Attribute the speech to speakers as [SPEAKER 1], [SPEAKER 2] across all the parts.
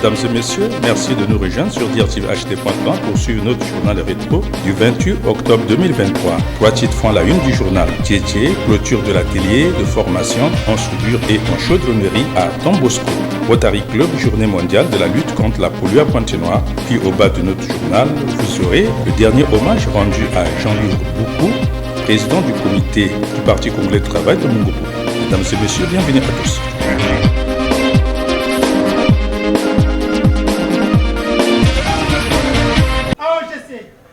[SPEAKER 1] Mesdames et messieurs, merci de nous rejoindre sur DRTVHD.com pour suivre notre journal rétro du 28 octobre 2023. 3 titres font la une du journal. Tchétché, clôture de l'atelier de formation en soudure et en chaudronnerie à Tombosco. Rotary Club, journée mondiale de la lutte contre la polio à Pointe-Noire. Puis au bas de notre journal, vous aurez le dernier hommage rendu à Jean-Luc Boukou, président du comité du Parti congolais de travail de Mungobo. Mesdames et messieurs, bienvenue à tous.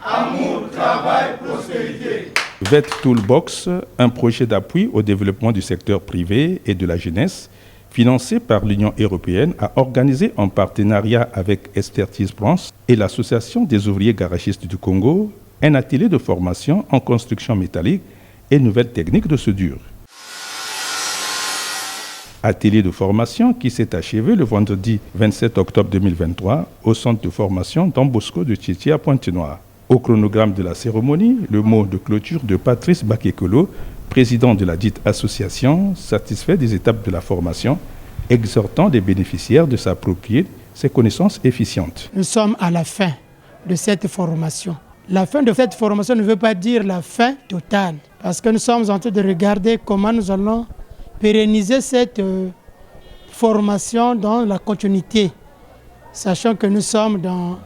[SPEAKER 2] Amour, travail, prospérité.
[SPEAKER 1] VET Toolbox, un projet d'appui au développement du secteur privé et de la jeunesse, financé par l'Union européenne, a organisé en partenariat avec Expertise France et l'Association des ouvriers garagistes du Congo un atelier de formation en construction métallique et nouvelles techniques de soudure. Atelier de formation qui s'est achevé le vendredi 27 octobre 2023 au centre de formation Tombosco de Tchétché à Pointe-Noire. Au chronogramme de la cérémonie, le mot de clôture de Patrice Bakekolo, président de la dite association, satisfait des étapes de la formation, exhortant les bénéficiaires de s'approprier ces connaissances efficientes.
[SPEAKER 3] Nous sommes à la fin de cette formation. La fin de cette formation ne veut pas dire la fin totale, parce que nous sommes en train de regarder comment nous allons pérenniser cette formation dans la continuité, sachant que nous sommes dans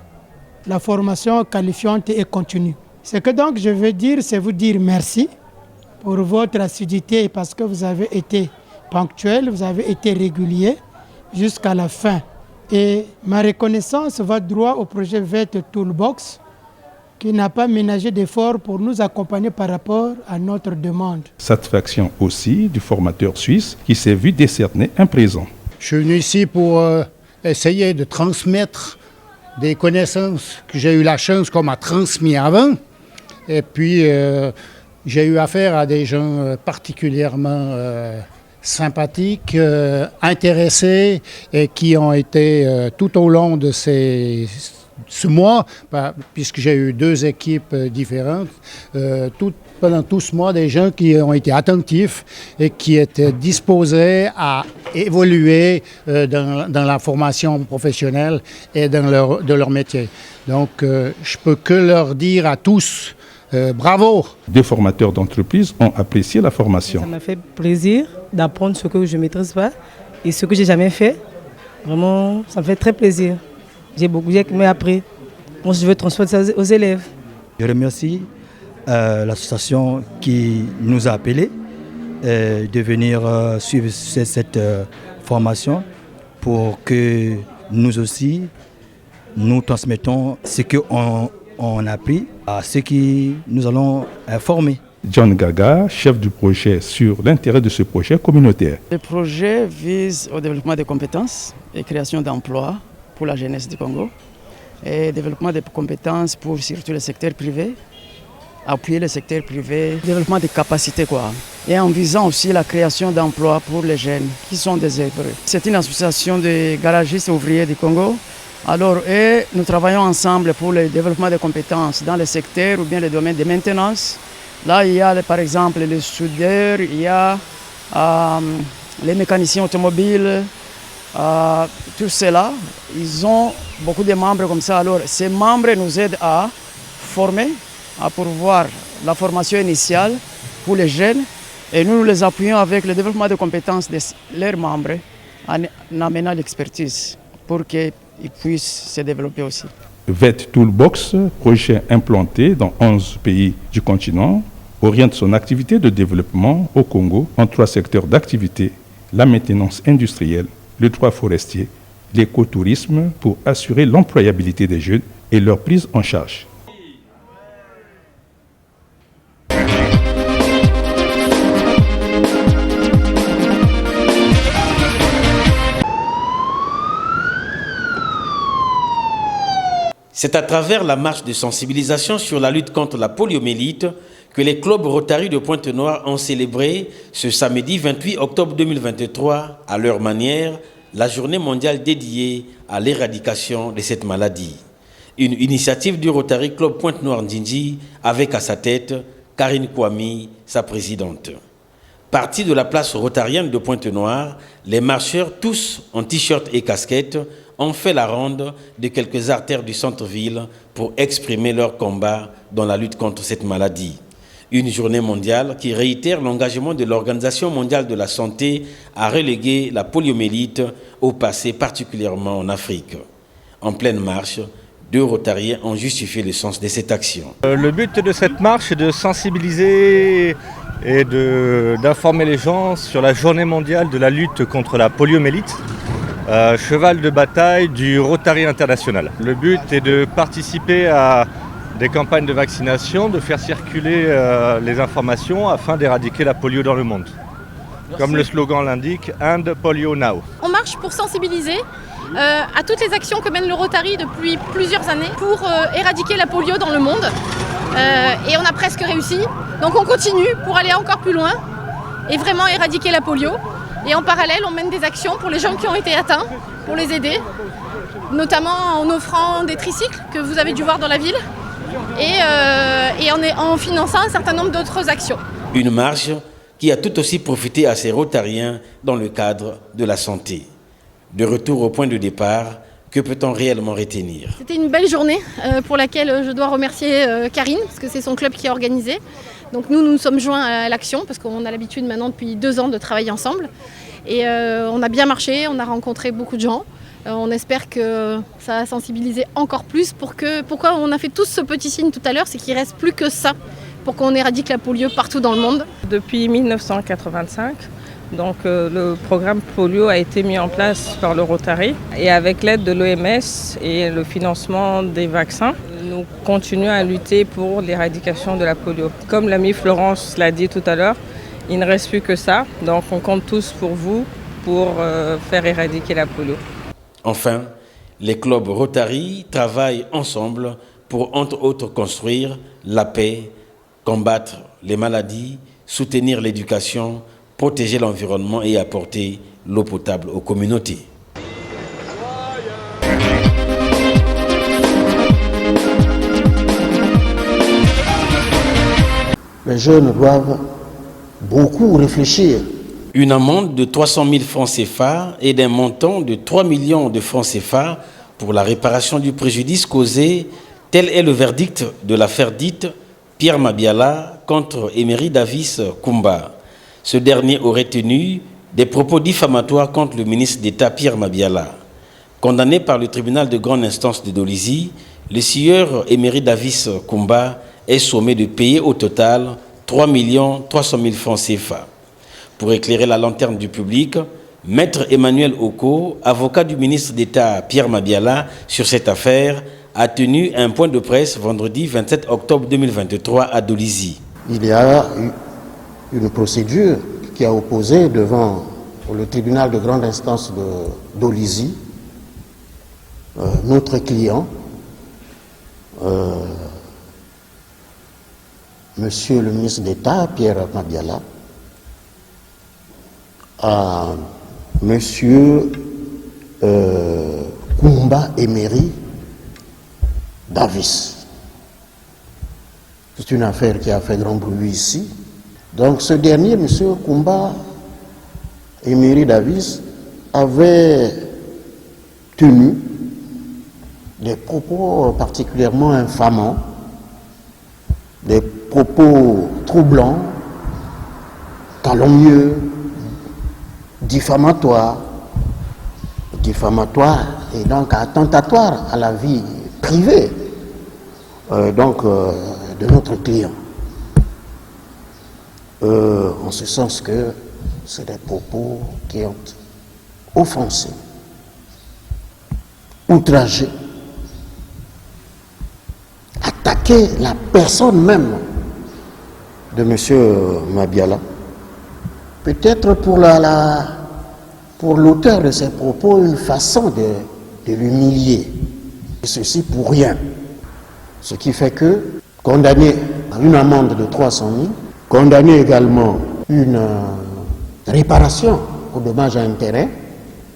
[SPEAKER 3] la formation qualifiante et continue. Ce que donc je veux dire, c'est vous dire merci pour votre assiduité, parce que vous avez été ponctuel, vous avez été régulier jusqu'à la fin. Et ma reconnaissance va droit au projet VET Toolbox, qui n'a pas ménagé d'efforts pour nous accompagner par rapport à notre demande.
[SPEAKER 1] Satisfaction aussi du formateur suisse qui s'est vu décerner un présent.
[SPEAKER 4] Je suis venu ici pour essayer de transmettre des connaissances que j'ai eu la chance qu'on m'a transmis avant. Et puis, j'ai eu affaire à des gens particulièrement sympathiques, intéressés et qui ont été tout au long de ce mois, puisque j'ai eu 2 équipes différentes, pendant tout ce mois, des gens qui ont été attentifs et qui étaient disposés à évoluer dans la formation professionnelle et dans leur métier. Donc, je peux que leur dire à tous, bravo!
[SPEAKER 1] Des formateurs d'entreprise ont apprécié la formation.
[SPEAKER 5] Ça m'a fait plaisir d'apprendre ce que je ne maîtrise pas et ce que je n'ai jamais fait. Vraiment, ça me fait très plaisir. J'ai appris. Moi, je veux transmettre ça aux élèves.
[SPEAKER 6] Je remercie l'association qui nous a appelés de venir suivre cette formation pour que nous aussi, nous transmettons ce qu'on a appris à ceux qui nous allons former.
[SPEAKER 1] John Gaga, chef du projet, sur l'intérêt de ce projet communautaire.
[SPEAKER 7] Le projet vise au développement des compétences et création d'emplois pour la jeunesse du Congo et développement des compétences pour surtout le secteur privé, appuyer le secteur privé, développement des capacités et en visant aussi la création d'emplois pour les jeunes qui sont désœuvrés. C'est une association de garagistes ouvriers du Congo. Alors, nous travaillons ensemble pour le développement des compétences dans le secteur ou bien le domaine de maintenance. Là, il y a par exemple les soudeurs, il y a les mécaniciens automobiles. Tout cela, ils ont beaucoup de membres comme ça. Alors, ces membres nous aident à former, à pourvoir la formation initiale pour les jeunes. Et nous les appuyons avec le développement de compétences de leurs membres en amenant l'expertise pour qu'ils puissent se développer aussi.
[SPEAKER 1] VET Toolbox, projet implanté dans 11 pays du continent, oriente son activité de développement au Congo en 3 secteurs d'activité: la maintenance industrielle, le droit forestier, l'écotourisme, pour assurer l'employabilité des jeunes et leur prise en charge.
[SPEAKER 8] C'est à travers la marche de sensibilisation sur la lutte contre la poliomyélite que les clubs Rotary de Pointe-Noire ont célébré ce samedi 28 octobre 2023, à leur manière, la journée mondiale dédiée à l'éradication de cette maladie. Une initiative du Rotary Club Pointe-Noire Ndjindji avec à sa tête Karine Kwami, sa présidente. Partis de la place rotarienne de Pointe-Noire, les marcheurs, tous en t-shirt et casquette, ont fait la ronde de quelques artères du centre-ville pour exprimer leur combat dans la lutte contre cette maladie. Une journée mondiale qui réitère l'engagement de l'Organisation mondiale de la santé à reléguer la poliomyélite au passé, particulièrement en Afrique. En pleine marche, 2 Rotariens ont justifié le sens de cette action.
[SPEAKER 9] Le but de cette marche est de sensibiliser et d'informer les gens sur la journée mondiale de la lutte contre la poliomyélite, cheval de bataille du Rotary International. Le but est de participer à des campagnes de vaccination, de faire circuler les informations afin d'éradiquer la polio dans le monde. Merci. Comme le slogan l'indique, End Polio Now.
[SPEAKER 10] On marche pour sensibiliser à toutes les actions que mène le Rotary depuis plusieurs années pour éradiquer la polio dans le monde. Et on a presque réussi. Donc on continue pour aller encore plus loin et vraiment éradiquer la polio. Et en parallèle, on mène des actions pour les gens qui ont été atteints, pour les aider, notamment en offrant des tricycles que vous avez dû voir dans la ville et en finançant un certain nombre d'autres actions.
[SPEAKER 8] Une marche qui a tout aussi profité à ces Rotariens dans le cadre de la santé. De retour au point de départ, que peut-on réellement retenir?
[SPEAKER 10] C'était une belle journée pour laquelle je dois remercier Karine, parce que c'est son club qui a organisé. Donc nous sommes joints à l'action, parce qu'on a l'habitude maintenant depuis 2 ans de travailler ensemble. Et on a bien marché, on a rencontré beaucoup de gens. On espère que ça a sensibilisé encore plus pourquoi on a fait tous ce petit signe tout à l'heure, c'est qu'il ne reste plus que ça pour qu'on éradique la polio partout dans le monde.
[SPEAKER 11] Depuis 1985, donc, le programme polio a été mis en place par le Rotary et avec l'aide de l'OMS et le financement des vaccins, nous continuons à lutter pour l'éradication de la polio. Comme l'amie Florence l'a dit tout à l'heure, il ne reste plus que ça, donc on compte tous pour vous pour faire éradiquer la polio.
[SPEAKER 8] Enfin, les clubs Rotary travaillent ensemble pour, entre autres, construire la paix, combattre les maladies, soutenir l'éducation, protéger l'environnement et apporter l'eau potable aux communautés.
[SPEAKER 12] Les jeunes doivent beaucoup réfléchir.
[SPEAKER 8] Une amende de 300 000 francs CFA et d'un montant de 3 millions de francs CFA pour la réparation du préjudice causé, tel est le verdict de l'affaire dite Pierre Mabiala contre Emery Davis Kumba. Ce dernier aurait tenu des propos diffamatoires contre le ministre d'État Pierre Mabiala. Condamné par le tribunal de grande instance de Dolisie, le sieur Emery Davis Kumba est sommé de payer au total 3 300 000 francs CFA. Pour éclairer la lanterne du public, Maître Emmanuel Oko, avocat du ministre d'État Pierre Mabiala sur cette affaire, a tenu un point de presse vendredi 27 octobre 2023 à Dolisie.
[SPEAKER 12] Il y a une procédure qui a opposé devant le tribunal de grande instance de Dolisie notre client, Monsieur le ministre d'État Pierre Mabiala, à Monsieur Kumba Emery Davis. C'est une affaire qui a fait grand bruit ici. Donc ce dernier, Monsieur Kumba Emery Davis, avait tenu des propos particulièrement infamants, des propos troublants, calomnieux, diffamatoires et donc attentatoires à la vie privée de notre client. En ce sens que c'est des propos qui ont offensé, outragé, attaqué la personne même de M. Mabiala. Peut-être pour l'auteur de ces propos, une façon de l'humilier. Et ceci pour rien. Ce qui fait que, condamné à une amende de 300 000, condamné également une réparation aux dommages à intérêt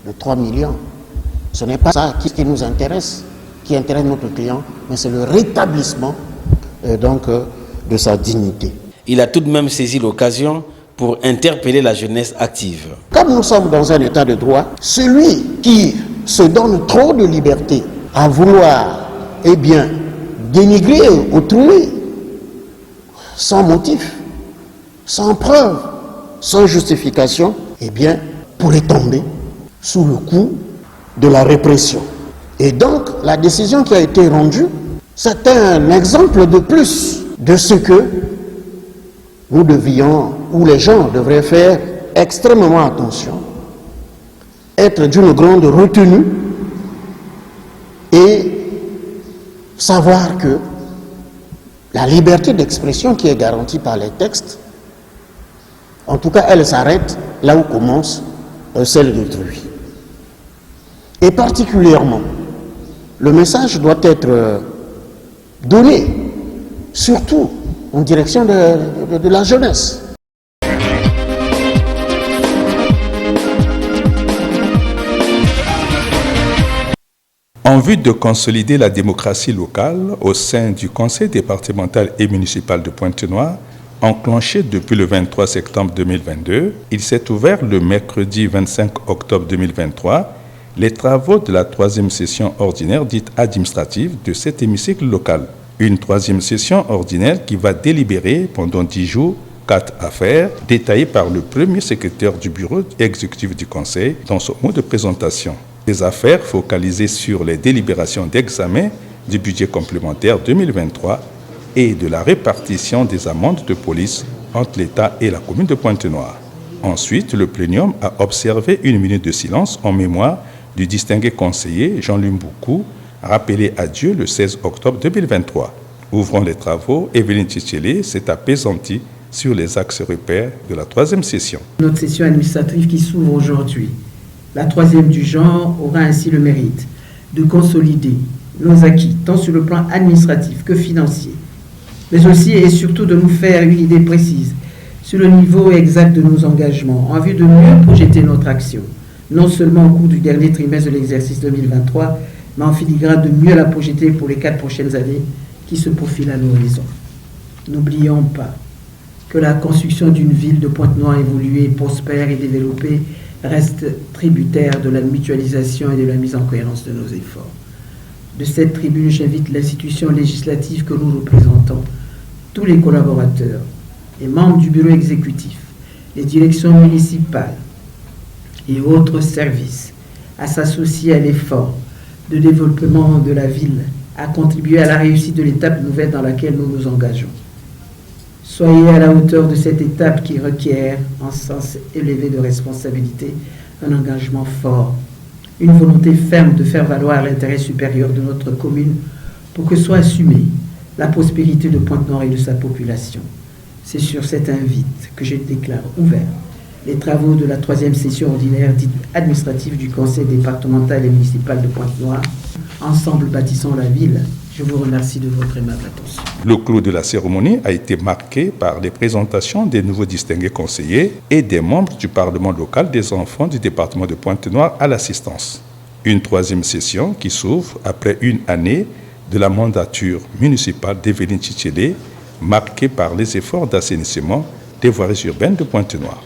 [SPEAKER 12] de 3 millions. Ce n'est pas ça qui nous intéresse, qui intéresse notre client, mais c'est le rétablissement de sa dignité.
[SPEAKER 8] Il a tout de même saisi l'occasion pour interpeller la jeunesse active.
[SPEAKER 12] Comme nous sommes dans un état de droit, celui qui se donnent trop de liberté à vouloir, dénigrer autrui, sans motif, sans preuve, sans justification, pourrait tomber sous le coup de la répression. Et donc, la décision qui a été rendue, c'est un exemple de plus de ce que nous devions, ou les gens devraient faire extrêmement attention, être d'une grande retenue et savoir que la liberté d'expression qui est garantie par les textes, en tout cas, elle s'arrête là où commence celle d'autrui. Et particulièrement, le message doit être donné, surtout en direction de la jeunesse.
[SPEAKER 1] En vue de consolider la démocratie locale au sein du conseil départemental et municipal de Pointe-Noire, enclenché depuis le 23 septembre 2022, il s'est ouvert le mercredi 25 octobre 2023 les travaux de la 3e session ordinaire dite administrative de cet hémicycle local. Une 3e session ordinaire qui va délibérer pendant 10 jours 4 affaires détaillées par le premier secrétaire du bureau exécutif du conseil dans son mot de présentation. Ces affaires focalisées sur les délibérations d'examen du budget complémentaire 2023 et de la répartition des amendes de police entre l'État et la commune de Pointe-Noire. Ensuite, le plénium a observé une minute de silence en mémoire du distingué conseiller Jean-Luc Mboukou, rappelé à Dieu le 16 octobre 2023. Ouvrant les travaux, Evelyne Tchétchelé s'est apaisantie sur les axes repères de la 3e session.
[SPEAKER 13] Notre session administrative qui s'ouvre aujourd'hui, la 3e du genre, aura ainsi le mérite de consolider nos acquis, tant sur le plan administratif que financier, mais aussi et surtout de nous faire une idée précise sur le niveau exact de nos engagements en vue de mieux projeter notre action, non seulement au cours du dernier trimestre de l'exercice 2023, mais en filigrane de mieux la projeter pour les 4 prochaines années qui se profilent à l'horizon. N'oublions pas que la construction d'une ville de Pointe-Noire évoluée, prospère et développée reste tributaire de la mutualisation et de la mise en cohérence de nos efforts. De cette tribune, j'invite l'institution législative que nous représentons, tous les collaborateurs et membres du bureau exécutif, les directions municipales et autres services à s'associer à l'effort de développement de la ville, à contribuer à la réussite de l'étape nouvelle dans laquelle nous nous engageons. Soyez à la hauteur de cette étape qui requiert un sens élevé de responsabilité, un engagement fort, une volonté ferme de faire valoir l'intérêt supérieur de notre commune pour que soit assumée la prospérité de Pointe-Noire et de sa population. C'est sur cet invite que je déclare ouvert les travaux de la 3e session ordinaire dite administrative du conseil départemental et municipal de Pointe-Noire. Ensemble, bâtissons la ville. Je vous remercie de votre aimable attention.
[SPEAKER 1] Le clou de la cérémonie a été marqué par les présentations des nouveaux distingués conseillers et des membres du Parlement local des enfants du département de Pointe-Noire à l'assistance. Une 3e session qui s'ouvre après une année de la mandature municipale d'Evelyne Tchétchelé, marquée par les efforts d'assainissement des voiries urbaines de Pointe-Noire.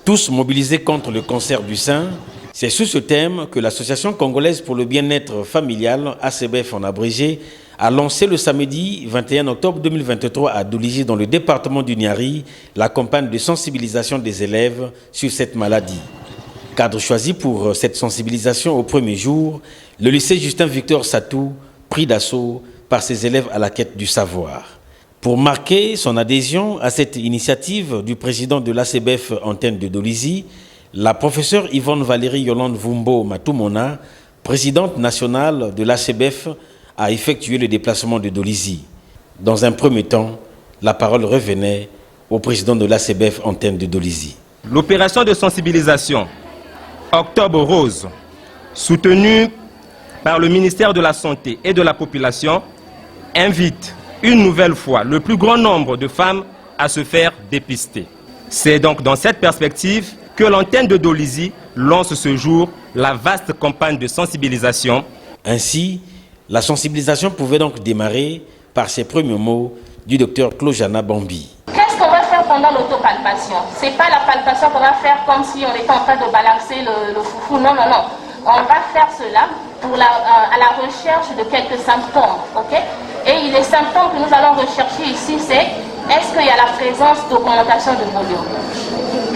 [SPEAKER 8] Tous mobilisés contre le cancer du sein, c'est sous ce thème que l'Association congolaise pour le bien-être familial, ACBF en abrégé, a lancé le samedi 21 octobre 2023 à Doulizi, dans le département du Niari, la campagne de sensibilisation des élèves sur cette maladie. Cadre choisi pour cette sensibilisation au premier jour, le lycée Justin-Victor Satou, pris d'assaut par ses élèves à la quête du savoir. Pour marquer son adhésion à cette initiative du président de l'ACBF antenne de Doulizi, la professeure Yvonne Valérie Yolande Vumbo Matumona, présidente nationale de l'ACBF, a effectué le déplacement de Doulizi. Dans un premier temps, la parole revenait au président de l'ACBF antenne de Doulizi.
[SPEAKER 14] L'opération de sensibilisation Octobre Rose, soutenue par le ministère de la Santé et de la Population, invite une nouvelle fois le plus grand nombre de femmes à se faire dépister. C'est donc dans cette perspective que l'antenne de Doulizi lance ce jour la vaste campagne de sensibilisation.
[SPEAKER 8] Ainsi, la sensibilisation pouvait donc démarrer par ces premiers mots du docteur Klojana Bambi.
[SPEAKER 15] Qu'est-ce qu'on va faire pendant l'autopalpation? C'est pas la palpation qu'on va faire comme si on était en train de balancer le foufou. Non, non, non. On va faire cela pour à la recherche de quelques symptômes. Okay? Et les symptômes que nous allons rechercher ici, c'est est-ce qu'il y a la présence d'augmentation de volume?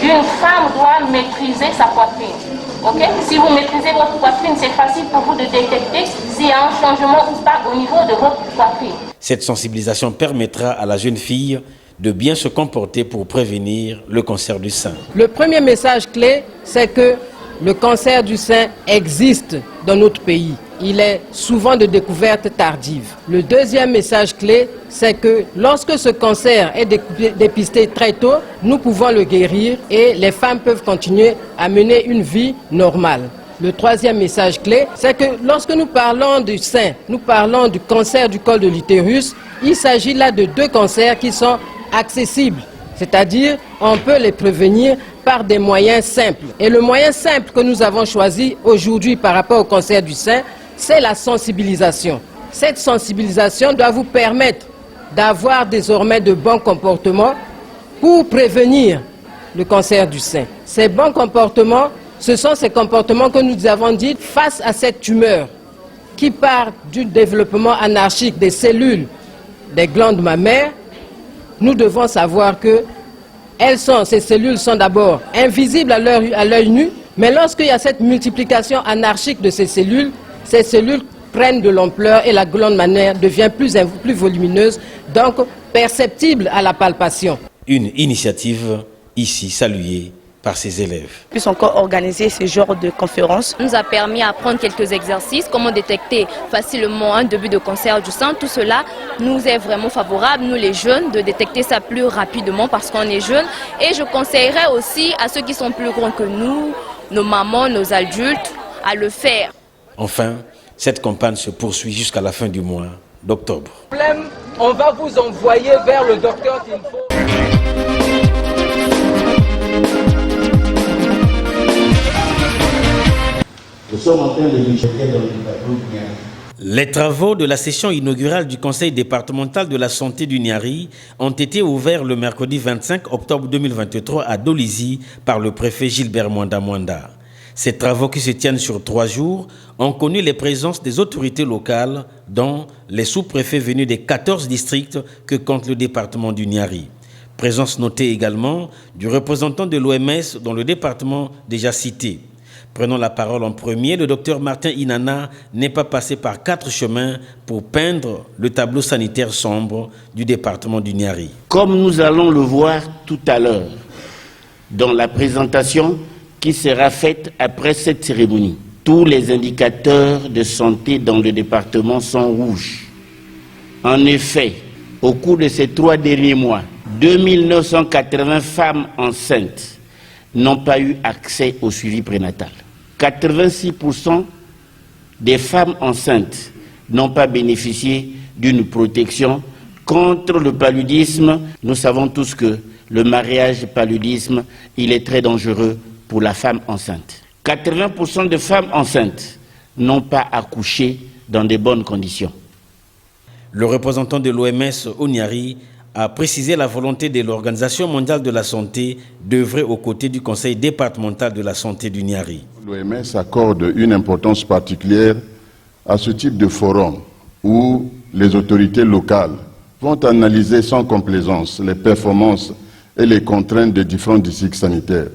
[SPEAKER 15] Une femme doit maîtriser sa poitrine. Okay? Si vous maîtrisez votre poitrine, c'est facile pour vous de détecter s'il y a un changement ou pas au niveau de votre poitrine.
[SPEAKER 8] Cette sensibilisation permettra à la jeune fille de bien se comporter pour prévenir le cancer du sein.
[SPEAKER 16] Le premier message clé, c'est que le cancer du sein existe dans notre pays. Il est souvent de découverte tardive. Le deuxième message clé, c'est que lorsque ce cancer est dépisté très tôt, nous pouvons le guérir et les femmes peuvent continuer à mener une vie normale. Le troisième message clé, c'est que lorsque nous parlons du sein, nous parlons du cancer du col de l'utérus, il s'agit là de deux cancers qui sont accessibles. C'est-à-dire, on peut les prévenir par des moyens simples. Et le moyen simple que nous avons choisi aujourd'hui par rapport au cancer du sein, c'est la sensibilisation. Cette sensibilisation doit vous permettre d'avoir désormais de bons comportements pour prévenir le cancer du sein. Ces bons comportements, ce sont ces comportements que nous avons dit face à cette tumeur qui part du développement anarchique des cellules des glandes mammaires. Nous devons savoir que ces cellules sont d'abord invisibles à l'œil nu, mais lorsqu'il y a cette multiplication anarchique de ces cellules prennent de l'ampleur et la glande mammaire devient plus volumineuse, donc perceptible à la palpation.
[SPEAKER 8] Une initiative ici saluée par ses élèves.
[SPEAKER 17] Plus encore organiser ce genre de conférences nous a permis d'apprendre quelques exercices, comment détecter facilement un début de cancer du sein. Tout cela nous est vraiment favorable, nous les jeunes, de détecter ça plus rapidement parce qu'on est jeunes. Et je conseillerais aussi à ceux qui sont plus grands que nous, nos mamans, nos adultes, à le faire.
[SPEAKER 8] Enfin, cette campagne se poursuit jusqu'à la fin du mois d'octobre.
[SPEAKER 16] On va vous envoyer vers le docteur qu'il faut.
[SPEAKER 12] Nous sommes en train de jeter dans le bateau.
[SPEAKER 8] Les travaux de la session inaugurale du Conseil départemental de la santé du Niari ont été ouverts le mercredi 25 octobre 2023 à Dolizy par le préfet Gilbert Mwanda Mwanda. Ces travaux qui se tiennent sur 3 jours ont connu les présences des autorités locales, dont les sous-préfets venus des 14 districts que compte le département du Niari. Présence notée également du représentant de l'OMS dans le département déjà cité. Prenons la parole en premier, le docteur Martin Inana n'est pas passé par 4 chemins pour peindre le tableau sanitaire sombre du département du Niari.
[SPEAKER 18] Comme nous allons le voir tout à l'heure dans la présentation qui sera faite après cette cérémonie, tous les indicateurs de santé dans le département sont rouges. En effet, au cours de ces 3 derniers mois, 2980 femmes enceintes n'ont pas eu accès au suivi prénatal. 86% des femmes enceintes n'ont pas bénéficié d'une protection contre le paludisme. Nous savons tous que le mariage paludisme, il est très dangereux pour la femme enceinte. 80% de femmes enceintes n'ont pas accouché dans de bonnes conditions.
[SPEAKER 8] Le représentant de l'OMS au Niari a précisé la volonté de l'Organisation mondiale de la santé d'œuvrer aux côtés du Conseil départemental de la santé du Niari.
[SPEAKER 19] L'OMS accorde une importance particulière à ce type de forum où les autorités locales vont analyser sans complaisance les performances et les contraintes des différents districts sanitaires,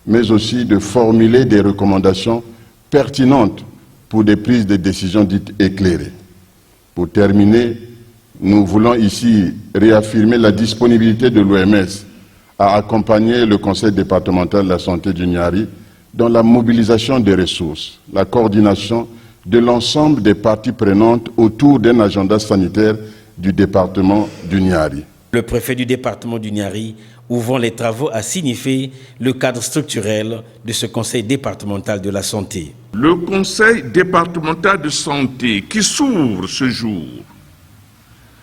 [SPEAKER 19] mais aussi de formuler des recommandations pertinentes pour des prises de décisions dites éclairées. Pour terminer, nous voulons ici réaffirmer la disponibilité de l'OMS à accompagner le Conseil départemental de la santé du Niari dans la mobilisation des ressources, la coordination de l'ensemble des parties prenantes autour d'un agenda sanitaire du département du Niari.
[SPEAKER 8] Le préfet du département du Niari ouvre les travaux à signifier le cadre structurel de ce Conseil départemental de la santé.
[SPEAKER 2] Le Conseil départemental de santé qui s'ouvre ce jour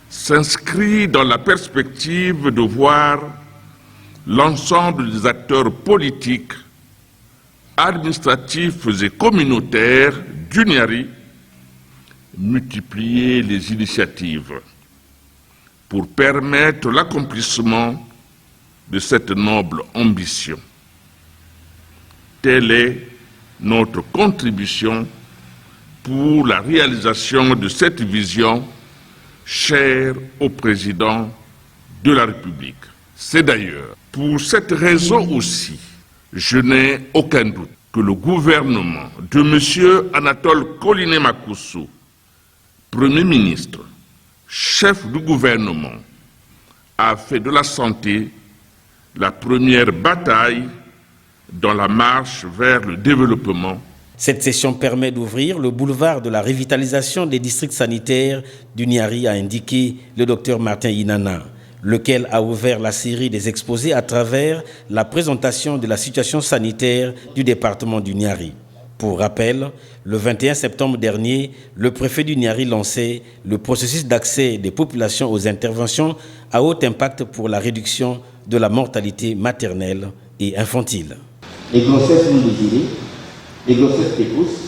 [SPEAKER 2] s'inscrit dans la perspective de voir l'ensemble des acteurs politiques, administratifs et communautaires du Niari multiplier les initiatives pour permettre l'accomplissement de cette noble ambition. Telle est notre contribution pour la réalisation de cette vision chère au président de la République. C'est d'ailleurs pour cette raison aussi, je n'ai aucun doute que le gouvernement de M. Anatole Koliné-Makoussou, Premier ministre, chef du gouvernement, a fait de la santé la première bataille dans la marche vers le développement.
[SPEAKER 8] Cette session permet d'ouvrir le boulevard de la revitalisation des districts sanitaires du Niari, a indiqué le docteur Martin Inana, lequel a ouvert la série des exposés à travers la présentation de la situation sanitaire du département du Niari. Pour rappel, le 21 septembre dernier, le préfet du Niari lançait le processus d'accès des populations aux interventions à haut impact pour la réduction de la mortalité maternelle et infantile.
[SPEAKER 18] Les grossesses non désirées, les grossesses précoces.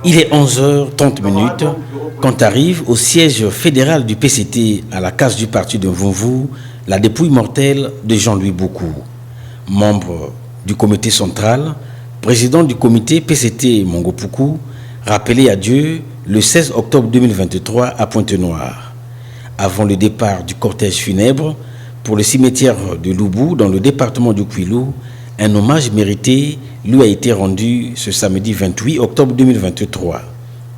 [SPEAKER 8] Il est 11h30 quand arrive au siège fédéral du PCT à la case du parti de Mvumvu la dépouille mortelle de Jean-Louis Boukou, membre du comité central, président du comité PCT Mongo-Poukou, rappelé à Dieu le 16 octobre 2023 à Pointe-Noire. Avant le départ du cortège funèbre pour le cimetière de Loubou dans le département du Kouilou, un hommage mérité lui a été rendu ce samedi 28 octobre 2023.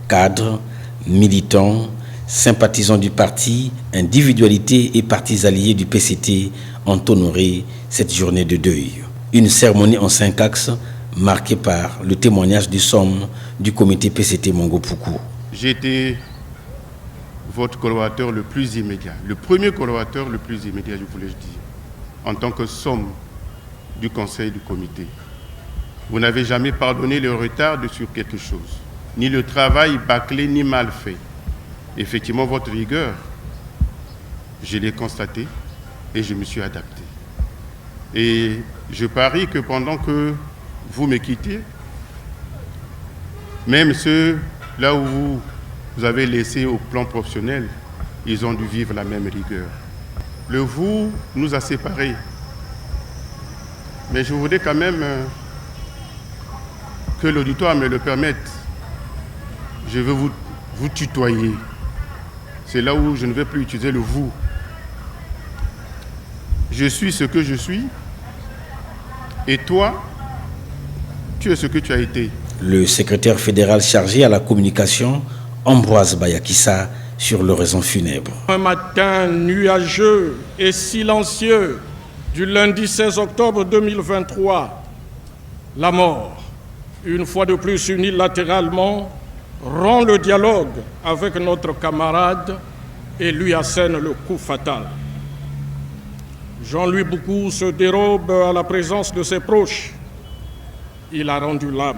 [SPEAKER 8] Cadres, militants, sympathisants du parti, individualités et partis alliés du PCT ont honoré cette journée de deuil. Une cérémonie en 5 axes marquée par le témoignage du somme du comité PCT Mongo-Poukou.
[SPEAKER 20] J'ai été votre collaborateur le plus immédiat, le premier collaborateur le plus immédiat, je voulais dire, en tant que somme du conseil du comité. Vous n'avez jamais pardonné le retard sur quelque chose, ni le travail bâclé ni mal fait. Effectivement, votre rigueur, je l'ai constaté et je me suis adapté. Et je parie que pendant que vous me quittez, même ceux là où vous avez laissé au plan professionnel, ils ont dû vivre la même rigueur. Le vous nous a séparés. Mais je voudrais quand même que l'auditoire me le permette. Je veux vous tutoyer. C'est là où je ne vais plus utiliser le vous. Je suis ce que je suis. Et toi, tu es ce que tu as été.
[SPEAKER 8] Le secrétaire fédéral chargé à la communication, Ambroise Bayakissa, sur l'oraison funèbre.
[SPEAKER 21] Un matin nuageux et silencieux du lundi 16 octobre 2023, la mort, une fois de plus unilatéralement, rompt le dialogue avec notre camarade et lui assène le coup fatal. Jean-Louis Boukou se dérobe à la présence de ses proches. Il a rendu l'âme.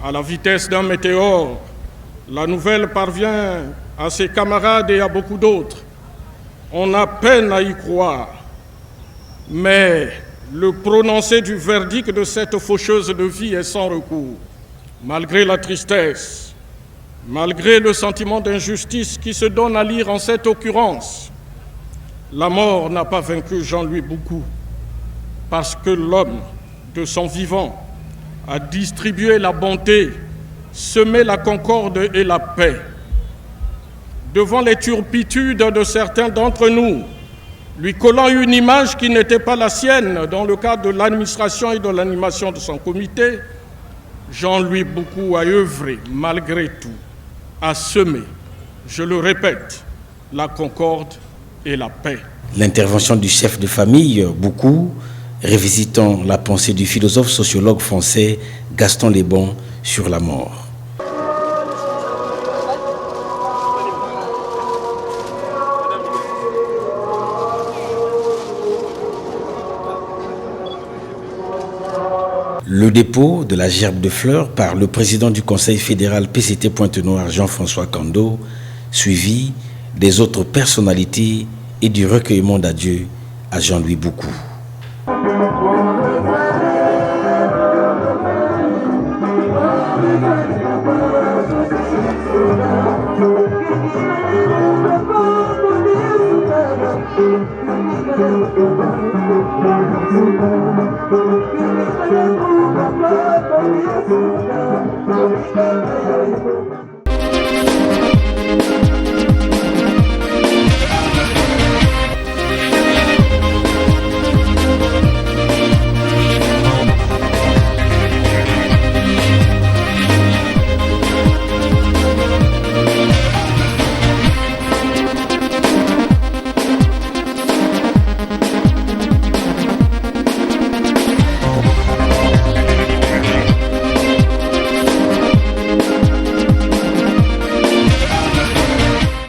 [SPEAKER 21] À la vitesse d'un météore, la nouvelle parvient à ses camarades et à beaucoup d'autres. On a peine à y croire. Mais le prononcé du verdict de cette faucheuse de vie est sans recours. Malgré la tristesse, malgré le sentiment d'injustice qui se donne à lire en cette occurrence, la mort n'a pas vaincu Jean-Louis Boukou, parce que l'homme, de son vivant, a distribué la bonté, semé la concorde et la paix. Devant les turpitudes de certains d'entre nous, lui collant une image qui n'était pas la sienne dans le cadre de l'administration et de l'animation de son comité, Jean-Louis Boukou a œuvré malgré tout, à semer, je le répète, la concorde et la paix.
[SPEAKER 8] L'intervention du chef de famille, Boukou, révisitant la pensée du philosophe sociologue français Gaston Lebon sur la mort. Le dépôt de la gerbe de fleurs par le président du Conseil fédéral PCT Pointe-Noire, Jean-François Kando, suivi des autres personnalités et du recueillement d'adieux à Jean-Louis Boukou.
[SPEAKER 3] Thank you.